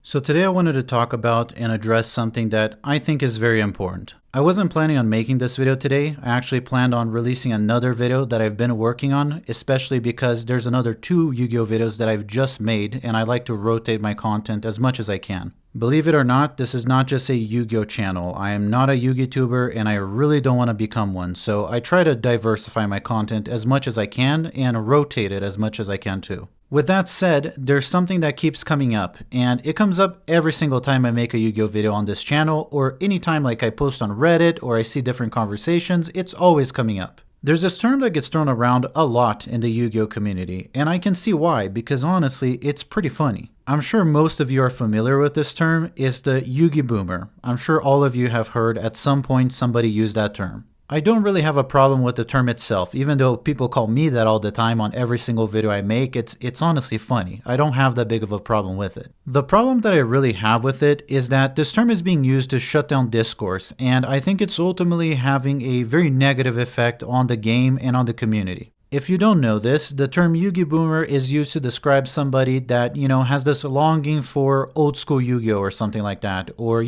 So today I wanted to talk about and address something that I think is very important. I wasn't planning on making this video today. I actually planned on releasing another video that I've been working on, especially because there's another 2 Yu-Gi-Oh videos that I've just made and I like to rotate my content as much as I can. Believe it or not, this is not just a Yu-Gi-Oh channel. I am not a Yugi-Tuber and I really don't want to become one, so I try to diversify my content as much as I can and rotate it as much as I can too. With that said, there's something that keeps coming up, and it comes up every single time I make a Yu-Gi-Oh video on this channel, or anytime like I post on Reddit or I see different conversations, it's always coming up. There's this term that gets thrown around a lot in the Yu-Gi-Oh community, and I can see why, because honestly, it's pretty funny. I'm sure most of you are familiar with this term. It's the Yugi-Boomer. I'm sure all of you have heard at some point somebody use that term. I don't really have a problem with the term itself, even though people call me that all the time on every single video I make. It's honestly funny. I don't have that big of a problem with it. The problem that I really have with it is that this term is being used to shut down discourse, and I think it's ultimately having a very negative effect on the game and on the community. If you don't know this, the term Yugi-Boomer is used to describe somebody that, has this longing for old school Yu-Gi-Oh or something like that. Or,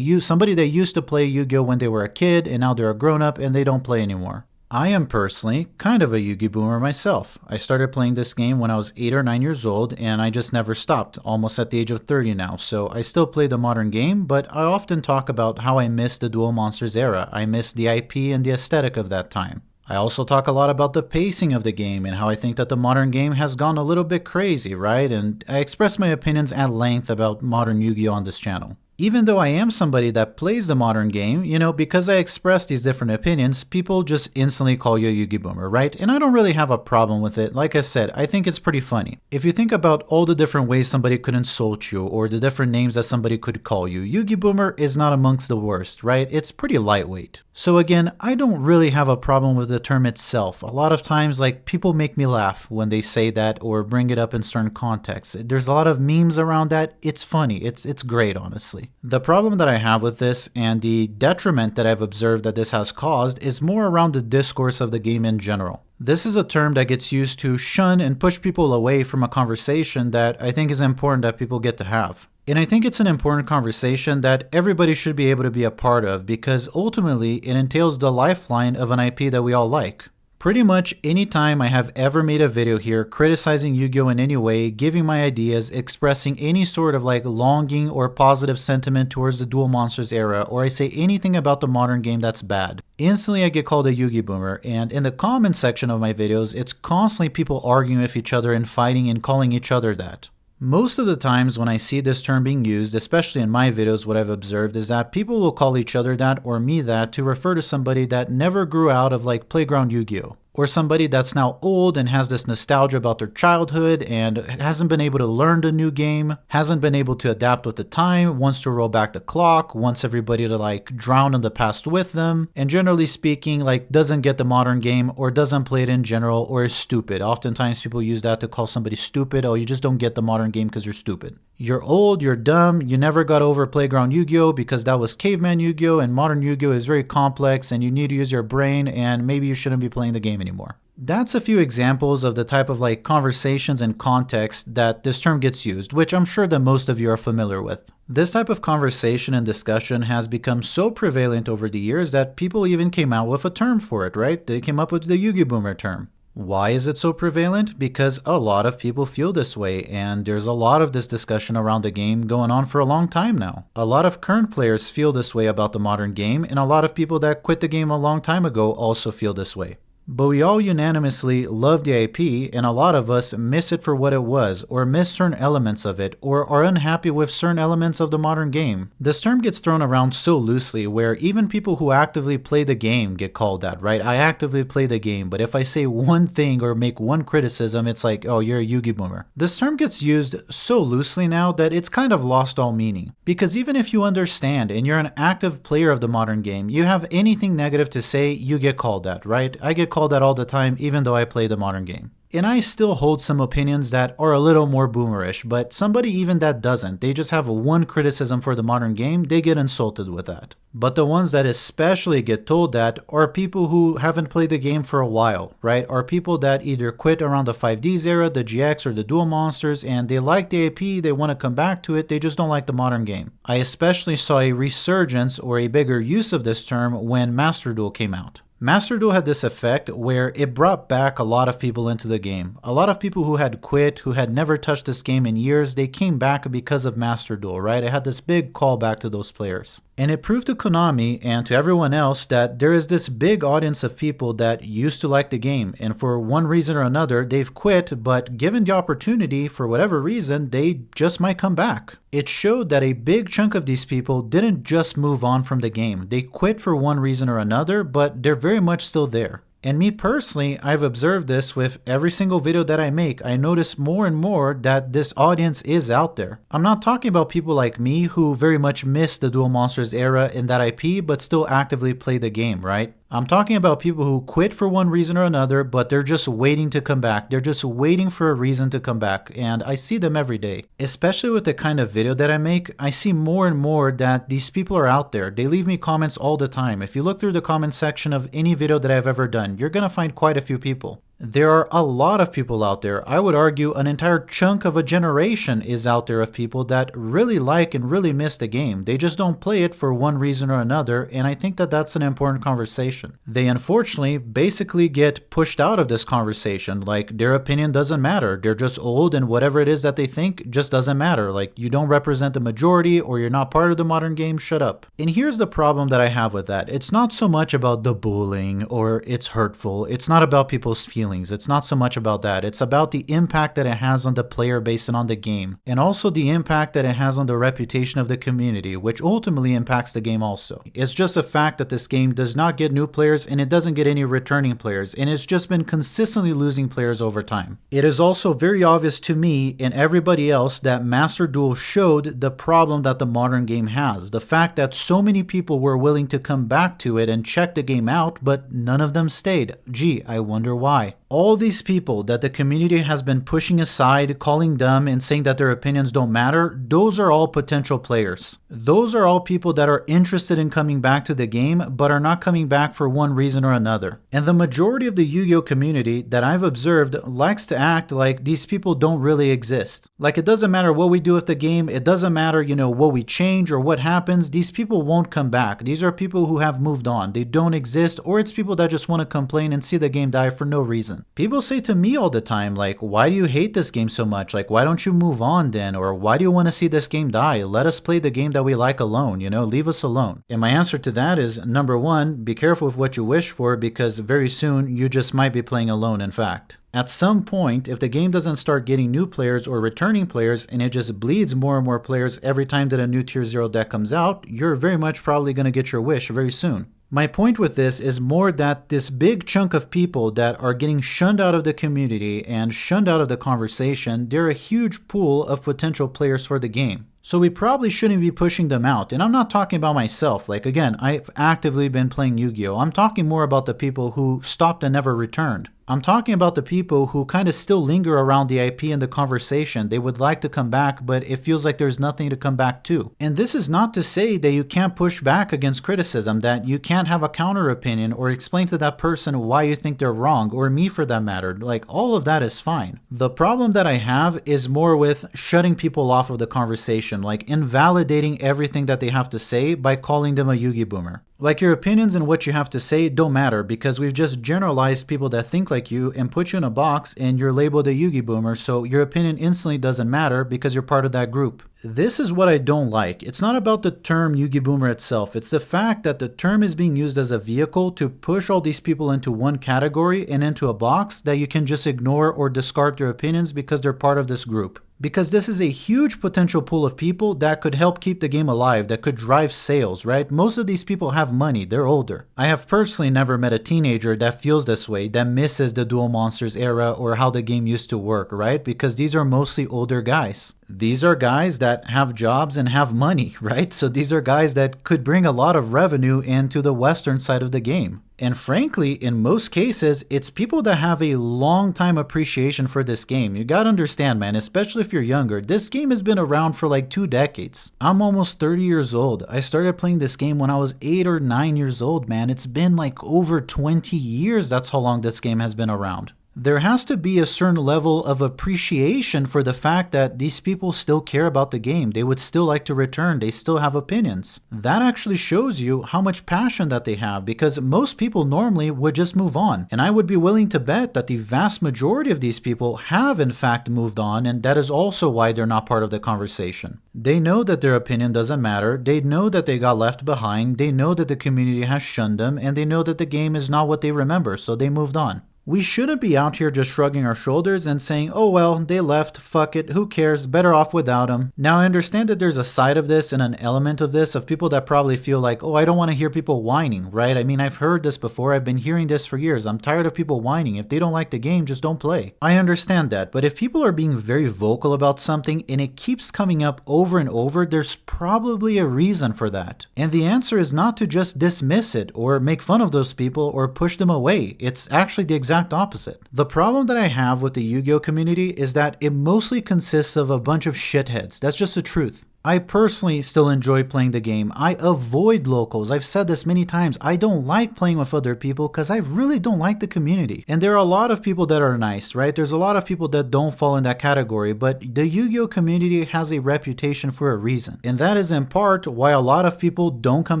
somebody that used to play Yu-Gi-Oh when they were a kid and now they're a grown-up and they don't play anymore. I am personally kind of a Yugi-Boomer myself. I started playing this game when I was 8 or 9 years old and I just never stopped, almost at the age of 30 now. So I still play the modern game, but I often talk about how I miss the Duel Monsters era. I miss the IP and the aesthetic of that time. I also talk a lot about the pacing of the game and how I think that the modern game has gone a little bit crazy, right? And I express my opinions at length about modern Yu-Gi-Oh on this channel. Even though I am somebody that plays the modern game, because I express these different opinions, people just instantly call you a Yugi-Boomer, right? And I don't really have a problem with it. Like I said, I think it's pretty funny. If you think about all the different ways somebody could insult you or the different names that somebody could call you, Yugi-Boomer is not amongst the worst, right? It's pretty lightweight. So again, I don't really have a problem with the term itself. A lot of times, people make me laugh when they say that or bring it up in certain contexts. There's a lot of memes around that. It's funny. It's great, honestly. The problem that I have with this and the detriment that I've observed that this has caused is more around the discourse of the game in general. This is a term that gets used to shun and push people away from a conversation that I think is important that people get to have. And I think it's an important conversation that everybody should be able to be a part of because ultimately it entails the lifeline of an IP that we all like. Pretty much any time I have ever made a video here criticizing Yu-Gi-Oh in any way, giving my ideas, expressing any sort of longing or positive sentiment towards the Duel Monsters era, or I say anything about the modern game that's bad, instantly I get called a Yugi-Boomer, and in the comment section of my videos, it's constantly people arguing with each other and fighting and calling each other that. Most of the times when I see this term being used, especially in my videos, what I've observed is that people will call each other that or me that to refer to somebody that never grew out of playground Yu-Gi-Oh! Or somebody that's now old and has this nostalgia about their childhood and hasn't been able to learn the new game, hasn't been able to adapt with the time, wants to roll back the clock, wants everybody to drown in the past with them, and generally speaking, doesn't get the modern game or doesn't play it in general or is stupid. Oftentimes people use that to call somebody stupid. Oh, you just don't get the modern game because you're stupid. You're old, you're dumb, you never got over playground Yu-Gi-Oh because that was caveman Yu-Gi-Oh and modern Yu-Gi-Oh is very complex and you need to use your brain and maybe you shouldn't be playing the game anymore. That's a few examples of the type of conversations and context that this term gets used, which I'm sure that most of you are familiar with. This type of conversation and discussion has become so prevalent over the years that people even came out with a term for it, right? They came up with the Yugi-Boomer term. Why is it so prevalent? Because a lot of people feel this way, and there's a lot of this discussion around the game going on for a long time now. A lot of current players feel this way about the modern game, and a lot of people that quit the game a long time ago also feel this way. But we all unanimously love the IP, and a lot of us miss it for what it was, or miss certain elements of it, or are unhappy with certain elements of the modern game. This term gets thrown around so loosely where even people who actively play the game get called that, right? I actively play the game, but if I say one thing or make one criticism, it's like, oh, you're a Yugi-Boomer. This term gets used so loosely now that it's kind of lost all meaning. Because even if you understand and you're an active player of the modern game, you have anything negative to say, you get called that, right? I get called that all the time even though I play the modern game. And I still hold some opinions that are a little more boomerish, but somebody even that doesn't, they just have one criticism for the modern game, they get insulted with that. But the ones that especially get told that are people who haven't played the game for a while, right? Are people that either quit around the 5Ds era, the GX, or the Duel Monsters, and they like the AP, they want to come back to it, they just don't like the modern game. I especially saw a resurgence or a bigger use of this term when Master Duel came out. Master Duel had this effect where it brought back a lot of people into the game. A lot of people who had quit, who had never touched this game in years, they came back because of Master Duel, right? It had this big callback to those players. And it proved to Konami and to everyone else that there is this big audience of people that used to like the game, and for one reason or another, they've quit, but given the opportunity, for whatever reason, they just might come back. It showed that a big chunk of these people didn't just move on from the game. They quit for one reason or another, but they're very much still there. And me personally, I've observed this with every single video that I make. I notice more and more that this audience is out there. I'm not talking about people like me who very much miss the Duel Monsters era in that IP, but still actively play the game, right? I'm talking about people who quit for one reason or another, but they're just waiting to come back. They're just waiting for a reason to come back, and I see them every day. Especially with the kind of video that I make, I see more and more that these people are out there. They leave me comments all the time. If you look through the comment section of any video that I've ever done, you're gonna find quite a few people. There are a lot of people out there. I would argue an entire chunk of a generation is out there of people that really like and really miss the game. They just don't play it for one reason or another, and I think that that's an important conversation. They unfortunately basically get pushed out of this conversation, like their opinion doesn't matter. They're just old, and whatever it is that they think just doesn't matter. Like, you don't represent the majority, or you're not part of the modern game, shut up. And here's the problem that I have with that. It's not so much about the bullying or it's hurtful. It's not about people's feelings. It's not so much about that. It's about the impact that it has on the player base and on the game, and also the impact that it has on the reputation of the community, which ultimately impacts the game also. It's just a fact that this game does not get new players and it doesn't get any returning players, and it's just been consistently losing players over time. It is also very obvious to me and everybody else that Master Duel showed the problem that the modern game has. The fact that so many people were willing to come back to it and check the game out, but none of them stayed. Gee, I wonder why. All these people that the community has been pushing aside, calling dumb, and saying that their opinions don't matter, those are all potential players. Those are all people that are interested in coming back to the game, but are not coming back for one reason or another. And the majority of the Yu-Gi-Oh community that I've observed likes to act like these people don't really exist. Like, it doesn't matter what we do with the game, it doesn't matter, what we change or what happens, these people won't come back. These are people who have moved on. They don't exist, or it's people that just want to complain and see the game die for no reason. People say to me all the time, like, why do you hate this game so much? Like, why don't you move on then? Or why do you want to see this game die? Let us play the game that we like alone, leave us alone. And my answer to that is, number one, be careful with what you wish for, because very soon you just might be playing alone, in fact. At some point, if the game doesn't start getting new players or returning players, and it just bleeds more and more players every time that a new Tier 0 deck comes out, you're very much probably going to get your wish very soon. My point with this is more that this big chunk of people that are getting shunned out of the community and shunned out of the conversation, they're a huge pool of potential players for the game. So we probably shouldn't be pushing them out. And I'm not talking about myself. Like, again, I've actively been playing Yu-Gi-Oh! I'm talking more about the people who stopped and never returned. I'm talking about the people who kind of still linger around the IP and the conversation. They would like to come back, but it feels like there's nothing to come back to. And this is not to say that you can't push back against criticism, that you can't have a counter opinion or explain to that person why you think they're wrong, or me for that matter. Like, all of that is fine. The problem that I have is more with shutting people off of the conversation, like invalidating everything that they have to say by calling them a Yugi-Boomer. Like, your opinions and what you have to say don't matter, because we've just generalized people that think like you and put you in a box and you're labeled a Yugi-Boomer, so your opinion instantly doesn't matter because you're part of that group. This is what I don't like. It's not about the term Yugi-Boomer itself. It's the fact that the term is being used as a vehicle to push all these people into one category and into a box that you can just ignore or discard their opinions because they're part of this group. Because this is a huge potential pool of people that could help keep the game alive, that could drive sales, right? Most of these people have money, they're older. I have personally never met a teenager that feels this way, that misses the Duel Monsters era or how the game used to work, right? Because these are mostly older guys. These are guys that have jobs and have money, right? So these are guys that could bring a lot of revenue into the Western side of the game. And frankly, in most cases, it's people that have a long time appreciation for this game. You gotta understand, man, especially if you're younger, this game has been around for like 2 decades. I'm almost 30 years old. I started playing this game when I was 8 or 9 years old, man. It's been like over 20 years. That's how long this game has been around. There has to be a certain level of appreciation for the fact that these people still care about the game. They would still like to return. They still have opinions. That actually shows you how much passion that they have, because most people normally would just move on. And I would be willing to bet that the vast majority of these people have in fact moved on, and that is also why they're not part of the conversation. They know that their opinion doesn't matter. They know that they got left behind. They know that the community has shunned them, and they know that the game is not what they remember, so they moved on. We shouldn't be out here just shrugging our shoulders and saying, oh well, they left, fuck it, who cares, better off without them. Now I understand that there's a side of this and an element of this of people that probably feel like, oh, I don't want to hear people whining, right? I mean, I've heard this before, I've been hearing this for years. I'm tired of people whining. If they don't like the game, just don't play. I understand that, but if people are being very vocal about something and it keeps coming up over and over, there's probably a reason for that. And the answer is not to just dismiss it or make fun of those people or push them away. It's actually the exact opposite. The problem that I have with the Yu-Gi-Oh community is that it mostly consists of a bunch of shitheads. That's just the truth. I personally still enjoy playing the game. I avoid locals. I've said this many times. I don't like playing with other people because I really don't like the community. And there are a lot of people that are nice, right? There's a lot of people that don't fall in that category, but the Yu-Gi-Oh community has a reputation for a reason. And that is in part why a lot of people don't come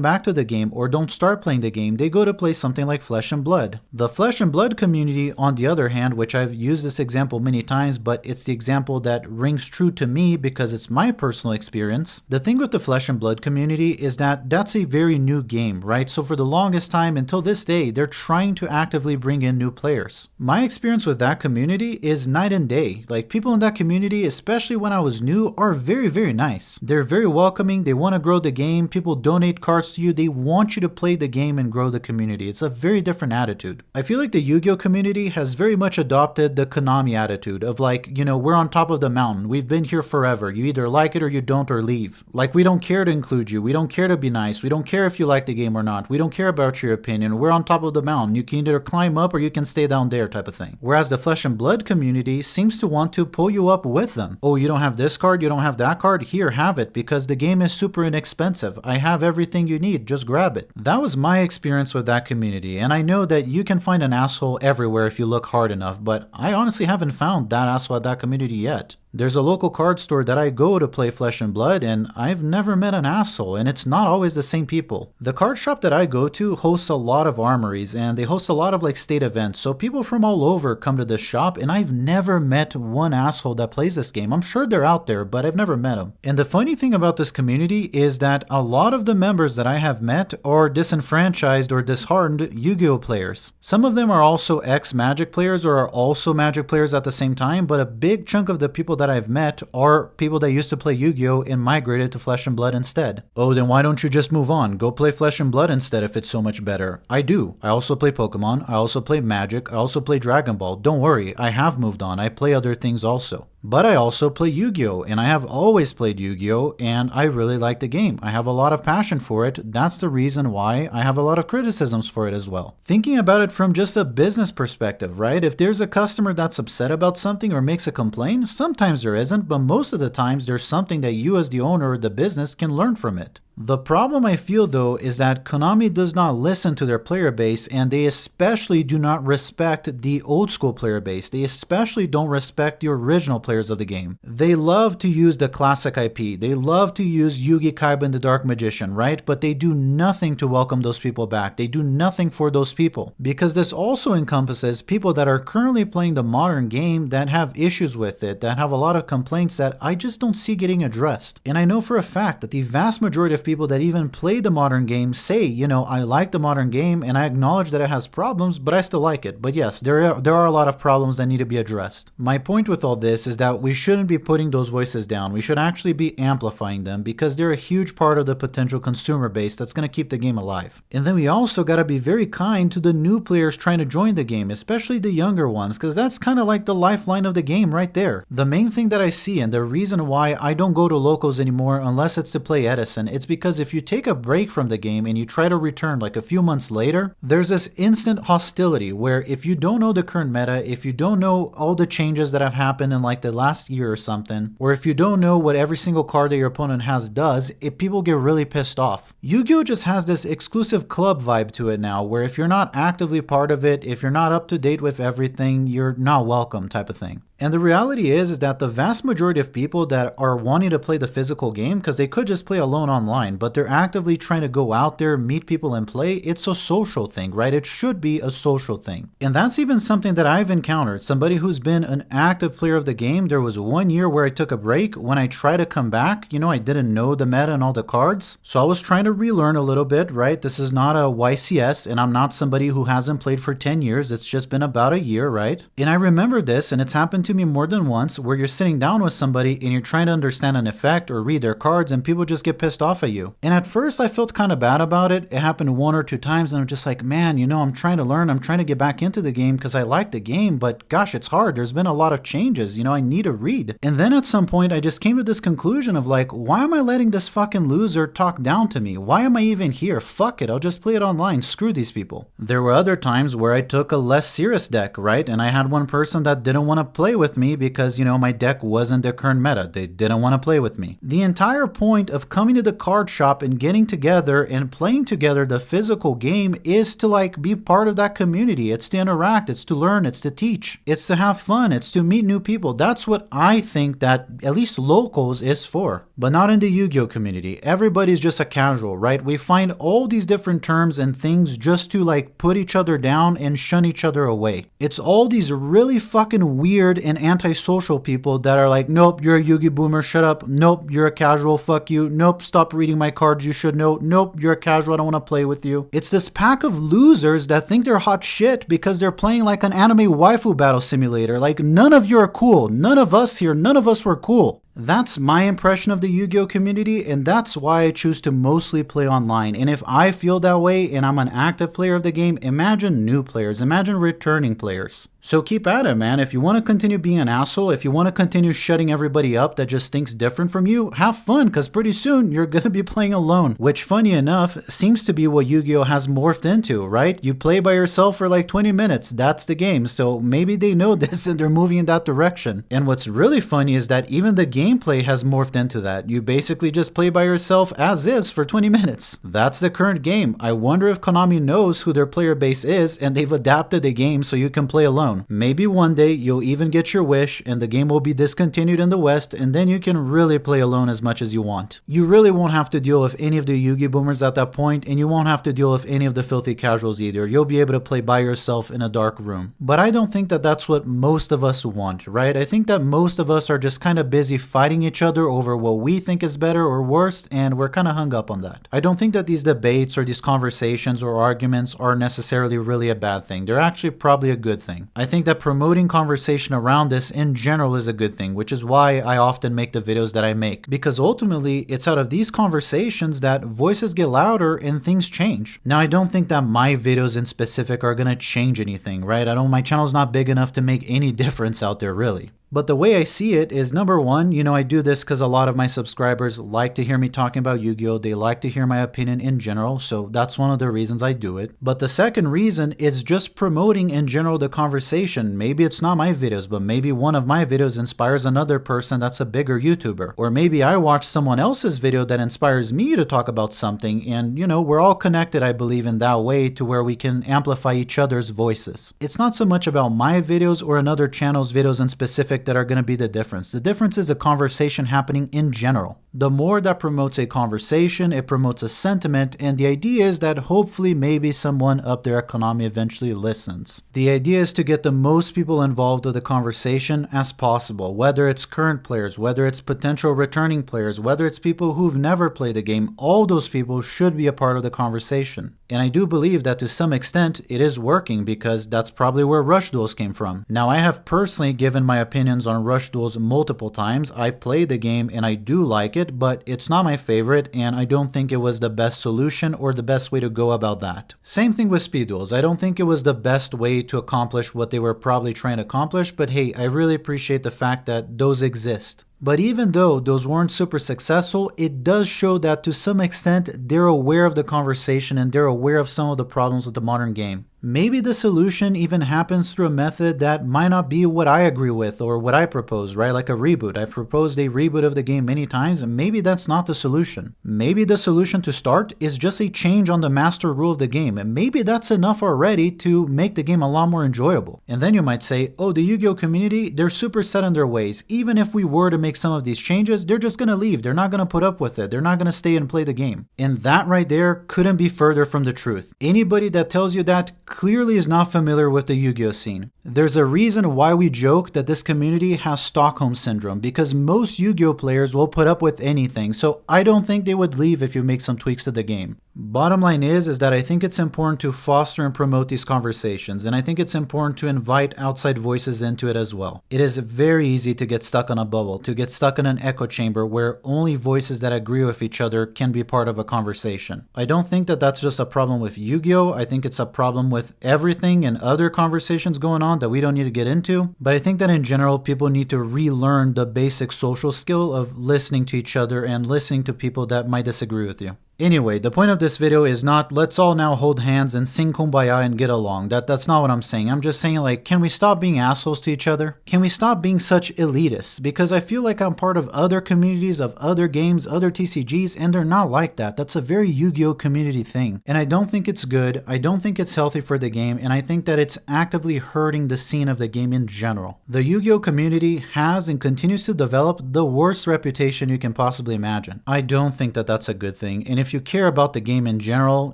back to the game or don't start playing the game. They go to play something like Flesh and Blood. The Flesh and Blood community, on the other hand, which I've used this example many times, but it's the example that rings true to me because it's my personal experience. The thing with the Flesh and Blood community is that that's a very new game, right? So for the longest time until this day, they're trying to actively bring in new players. My experience with that community is night and day. Like, people in that community, especially when I was new, are very, very nice. They're very welcoming. They want to grow the game. People donate cards to you. They want you to play the game and grow the community. It's a very different attitude. I feel like the Yu-Gi-Oh community has very much adopted the Konami attitude of like, you know, we're on top of the mountain. We've been here forever. You either like it or you don't, or leave. Like, we don't care to include you. We don't care to be nice. We don't care if you like the game or not. We don't care about your opinion. We're on top of the mountain. You can either climb up or you can stay down there, type of thing. Whereas the Flesh and Blood community seems to want to pull you up with them. Oh, you don't have this card? You don't have that card? Here, have it, because the game is super inexpensive. I have everything you need. Just grab it. That was my experience with that community, and I know that you can find an asshole everywhere if you look hard enough, but I honestly haven't found that asshole at that community yet. There's a local card store that I go to play Flesh and Blood, and I've never met an asshole, and it's not always the same people. The card shop that I go to hosts a lot of armories, and they host a lot of like state events, so people from all over come to this shop, and I've never met one asshole that plays this game. I'm sure they're out there, but I've never met them. And the funny thing about this community is that a lot of the members that I have met are disenfranchised or disheartened Yu-Gi-Oh players. Some of them are also ex-Magic players or are also Magic players at the same time, but a big chunk of the people that I've met are people that used to play Yu-Gi-Oh and migrated to Flesh and Blood instead. Oh, then why don't you just move on? Go play Flesh and Blood instead if it's so much better. I do. I also play Pokemon. I also play Magic. I also play Dragon Ball. Don't worry, I have moved on. I play other things also. But I also play Yu-Gi-Oh! And I have always played Yu-Gi-Oh! And I really like the game. I have a lot of passion for it. That's the reason why I have a lot of criticisms for it as well. Thinking about it from just a business perspective, right? If there's a customer that's upset about something or makes a complaint, sometimes there isn't, but most of the times there's something that you as the owner of the business can learn from it. The problem I feel though is that Konami does not listen to their player base, and they especially do not respect the old school player base. They especially don't respect the original players of the game. They love to use the classic IP. They love to use Yugi, Kaiba, and the Dark Magician, right? But they do nothing to welcome those people back. They do nothing for those people, because this also encompasses people that are currently playing the modern game that have issues with it, that have a lot of complaints that I just don't see getting addressed. And I know for a fact that the vast majority of people that even play the modern game say, you know, I like the modern game and I acknowledge that it has problems, but I still like it. But yes, there are a lot of problems that need to be addressed. My point with all this is that we shouldn't be putting those voices down. We should actually be amplifying them, because they're a huge part of the potential consumer base that's going to keep the game alive. And then we also got to be very kind to the new players trying to join the game, especially the younger ones, because that's kind of like the lifeline of the game right there. The main thing that I see, and the reason why I don't go to locals anymore unless it's to play Edison, it's because if you take a break from the game and you try to return like a few months later, there's this instant hostility where if you don't know the current meta, if you don't know all the changes that have happened in like the last year or something, or if you don't know what every single card that your opponent has does, people get really pissed off. Yu-Gi-Oh just has this exclusive club vibe to it now, where if you're not actively part of it, if you're not up to date with everything, you're not welcome type of thing. And the reality is that the vast majority of people that are wanting to play the physical game, because they could just play alone online, but they're actively trying to go out there, meet people and play, it's a social thing, right? It should be a social thing. And that's even something that I've encountered. Somebody who's been an active player of the game, there was 1 year where I took a break. When I tried to come back, I didn't know the meta and all the cards. So I was trying to relearn a little bit, right? This is not a YCS, and I'm not somebody who hasn't played for 10 years. It's just been about a year, right? And I remember this, and it's happened to me more than once, where you're sitting down with somebody and you're trying to understand an effect or read their cards and people just get pissed off at you. And at first I felt kind of bad about it. It happened 1 or 2 times and I'm just like, man, I'm trying to learn. I'm trying to get back into the game because I like the game, but gosh, it's hard. There's been a lot of changes. I need to read. And then at some point I just came to this conclusion of like, why am I letting this fucking loser talk down to me? Why am I even here? Fuck it. I'll just play it online. Screw these people. There were other times where I took a less serious deck, right? And I had one person that didn't want to play with me because, my deck wasn't the current meta. They didn't want to play with me. The entire point of coming to the card shop and getting together and playing together the physical game is to like be part of that community. It's to interact, it's to learn, it's to teach, it's to have fun, it's to meet new people. That's what I think that at least locals is for. But not in the Yu-Gi-Oh community. Everybody's just a casual, right? We find all these different terms and things just to like put each other down and shun each other away. It's all these really fucking weird and antisocial people that are like, nope, you're a Yugi-Boomer, shut up. Nope, you're a casual, fuck you. Nope, stop reading my cards, you should know. Nope, you're a casual, I don't want to play with you. It's this pack of losers that think they're hot shit because they're playing like an anime waifu battle simulator. Like, none of you are cool. None of us here, none of us were cool. That's my impression of the Yu-Gi-Oh community, and that's why I choose to mostly play online. And if I feel that way and I'm an active player of the game, imagine new players, imagine returning players. So keep at it, man. If you want to continue being an asshole, if you want to continue shutting everybody up that just thinks different from you, have fun, because pretty soon you're going to be playing alone. Which, funny enough, seems to be what Yu-Gi-Oh has morphed into, right? You play by yourself for like 20 minutes. That's the game. So maybe they know this and they're moving in that direction. And what's really funny is that even the gameplay has morphed into that. You basically just play by yourself as is for 20 minutes. That's the current game. I wonder if Konami knows who their player base is and they've adapted the game so you can play alone. Maybe one day you'll even get your wish and the game will be discontinued in the West, and then you can really play alone as much as you want. You really won't have to deal with any of the Yugi-Boomers at that point, and you won't have to deal with any of the filthy casuals either. You'll be able to play by yourself in a dark room. But I don't think that that's what most of us want, right? I think that most of us are just kind of busy fighting each other over what we think is better or worse, and we're kind of hung up on that. I don't think that these debates or these conversations or arguments are necessarily really a bad thing. They're actually probably a good thing. I think that promoting conversation around this in general is a good thing, which is why I often make the videos that I make, because ultimately it's out of these conversations that voices get louder and things change. Now, I don't think that my videos in specific are gonna change anything, right? My channel's not big enough to make any difference out there, really. But the way I see it is, number one, I do this because a lot of my subscribers like to hear me talking about Yu-Gi-Oh! They like to hear my opinion in general, so that's one of the reasons I do it. But the second reason is just promoting in general the conversation. Maybe it's not my videos, but maybe one of my videos inspires another person that's a bigger YouTuber. Or maybe I watch someone else's video that inspires me to talk about something, and we're all connected, I believe, in that way to where we can amplify each other's voices. It's not so much about my videos or another channel's videos in specific that are going to be the difference. The difference is a conversation happening in general. The more that promotes a conversation, it promotes a sentiment, and the idea is that hopefully maybe someone up there at Konami eventually listens. The idea is to get the most people involved with the conversation as possible, whether it's current players, whether it's potential returning players, whether it's people who've never played the game. All those people should be a part of the conversation. And I do believe that to some extent it is working, because that's probably where Rush Duels came from. Now, I have personally given my opinions on Rush Duels multiple times. I played the game and I do like it, but it's not my favorite, and I don't think it was the best solution or the best way to go about that. Same thing with Speed Duels. I don't think it was the best way to accomplish what they were probably trying to accomplish, but hey, I really appreciate the fact that those exist. But even though those weren't super successful, it does show that to some extent they're aware of the conversation and they're aware of some of the problems with the modern game. Maybe the solution even happens through a method that might not be what I agree with or what I propose, right? Like a reboot. I've proposed a reboot of the game many times, and maybe that's not the solution. Maybe the solution to start is just a change on the master rule of the game, and maybe that's enough already to make the game a lot more enjoyable. And then you might say, oh, the Yu-Gi-Oh community, they're super set in their ways. Even if we were to make some of these changes, they're just gonna leave. They're not gonna put up with it. They're not gonna stay and play the game. And that right there couldn't be further from the truth. Anybody that tells you that clearly is not familiar with the Yu-Gi-Oh scene. There's a reason why we joke that this community has Stockholm Syndrome, because most Yu-Gi-Oh players will put up with anything, so I don't think they would leave if you make some tweaks to the game. Bottom line is that I think it's important to foster and promote these conversations, and I think it's important to invite outside voices into it as well. It is very easy to get stuck on a bubble, to get stuck in an echo chamber where only voices that agree with each other can be part of a conversation. I don't think that that's just a problem with Yu-Gi-Oh! I think it's a problem with everything and other conversations going on that we don't need to get into, but I think that in general people need to relearn the basic social skill of listening to each other and listening to people that might disagree with you. Anyway, the point of this video is not let's all now hold hands and sing Kumbaya and get along. That's not what I'm saying. I'm just saying, like, can we stop being assholes to each other? Can we stop being such elitists? Because I feel like I'm part of other communities of other games, other TCGs, and they're not like that. That's a very Yu-Gi-Oh community thing. And I don't think it's good. I don't think it's healthy for the game, and I think that it's actively hurting the scene of the game in general. The Yu-Gi-Oh community has and continues to develop the worst reputation you can possibly imagine. I don't think that that's a good thing, and if you care about the game in general,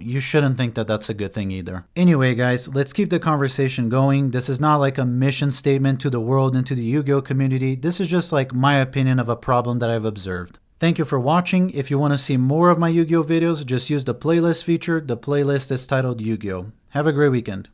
you shouldn't think that that's a good thing either. Anyway guys, let's keep the conversation going. This is not like a mission statement to the world and to the Yu-Gi-Oh community. This is just like my opinion of a problem that I've observed. Thank you for watching. If you want to see more of my Yu-Gi-Oh videos, just use the playlist feature. The playlist is titled Yu-Gi-Oh. Have a great weekend.